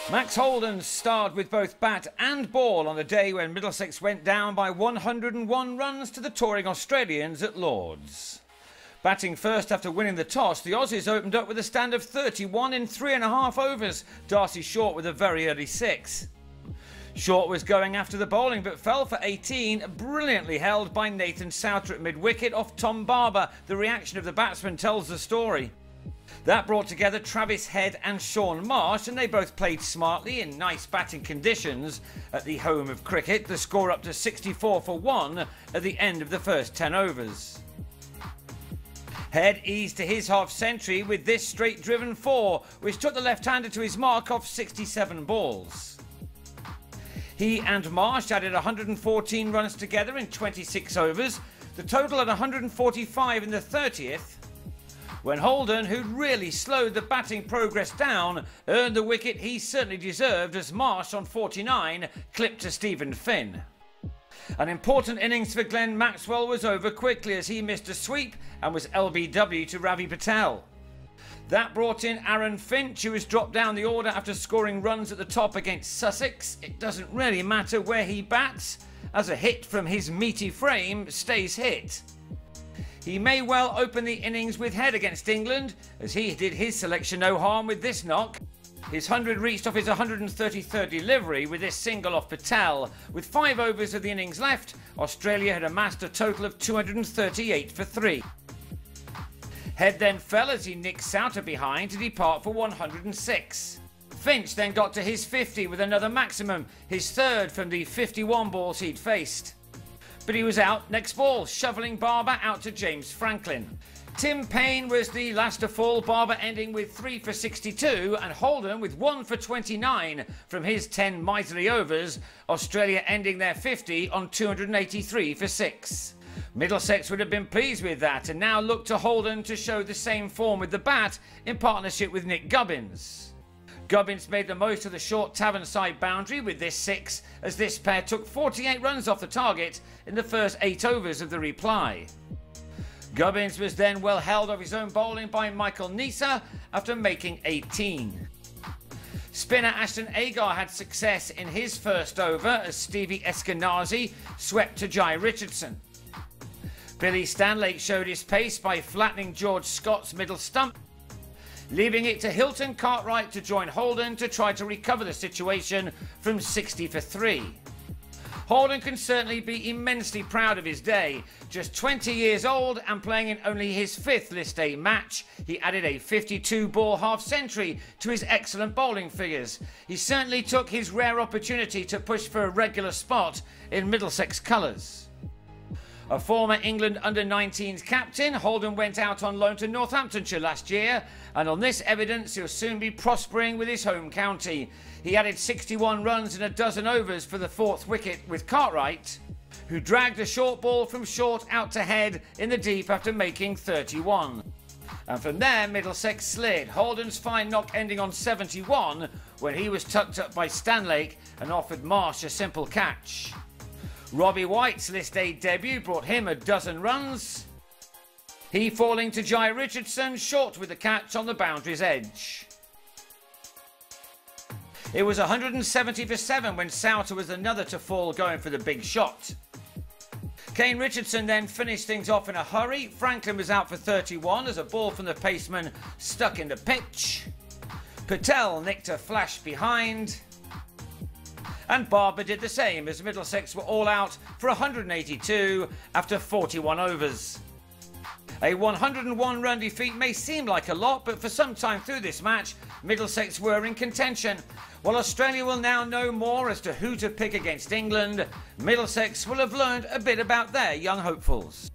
Max Holden starred with both bat and ball on the day when Middlesex went down by 101 runs to the touring Australians at Lord's. Batting first after winning the toss, the Aussies opened up with a stand of 31 in 3.5 overs, Darcy Short with a very early 6. Short was going after the bowling but fell for 18, brilliantly held by Nathan Souter at mid-wicket off Tom Barber. The reaction of the batsman tells the story. That brought together Travis Head and Shaun Marsh, and they both played smartly in nice batting conditions at the home of cricket. The score up to 64 for 1 at the end of the first 10 overs. Head eased to his half-century with this straight-driven 4, which took the left-hander to his mark off 67 balls. He and Marsh added 114 runs together in 26 overs, the total at 145 in the 30th, when Holden, who'd really slowed the batting progress down, earned the wicket he certainly deserved as Marsh on 49 clipped to Stephen Finn. An important innings for Glenn Maxwell was over quickly as he missed a sweep and was LBW to Ravi Patel. That brought in Aaron Finch, who was dropped down the order after scoring runs at the top against Sussex. It doesn't really matter where he bats, as a hit from his meaty frame stays hit. He may well open the innings with Head against England, as he did his selection no harm with this knock. His 100 reached off his 133rd delivery with this single off Patel. With 5 overs of the innings left, Australia had amassed a total of 238 for 3. Head then fell as he nicked Souter behind to depart for 106. Finch then got to his 50 with another maximum, his third from the 51 balls he'd faced. But he was out next ball, shoveling Barber out to James Franklin. Tim Payne was the last to fall, Barber ending with 3 for 62 and Holden with 1 for 29 from his 10 miserly overs, Australia ending their 50 on 283 for 6. Middlesex would have been pleased with that and now look to Holden to show the same form with the bat in partnership with Nick Gubbins. Gubbins made the most of the short tavern side boundary with this 6 as this pair took 48 runs off the target in the first 8 overs of the reply. Gubbins was then well held off his own bowling by Michael Nisa after making 18. Spinner Ashton Agar had success in his first over as Stevie Eskenazi swept to Jai Richardson. Billy Stanlake showed his pace by flattening George Scott's middle stump, leaving it to Hilton Cartwright to join Holden to try to recover the situation from 60 for 3. Holden can certainly be immensely proud of his day. Just 20 years old and playing in only his 5th List A match, he added a 52-ball half-century to his excellent bowling figures. He certainly took his rare opportunity to push for a regular spot in Middlesex colours. A former England under-19s captain, Holden went out on loan to Northamptonshire last year, and on this evidence he'll soon be prospering with his home county. He added 61 runs in a dozen overs for the 4th wicket with Cartwright, who dragged a short ball from short out to Head in the deep after making 31. And from there Middlesex slid, Holden's fine knock ending on 71 when he was tucked up by Stanlake and offered Marsh a simple catch. Robbie White's List A debut brought him a dozen runs, he falling to Jai Richardson short with the catch on the boundary's edge. It was 170 for 7 when Souter was another to fall going for the big shot. Kane Richardson then finished things off in a hurry. Franklin was out for 31 as a ball from the paceman stuck in the pitch. Patel nicked a flash behind. And Barber did the same as Middlesex were all out for 182 after 41 overs. A 101-run defeat may seem like a lot, but for some time through this match, Middlesex were in contention. While Australia will now know more as to who to pick against England, Middlesex will have learned a bit about their young hopefuls.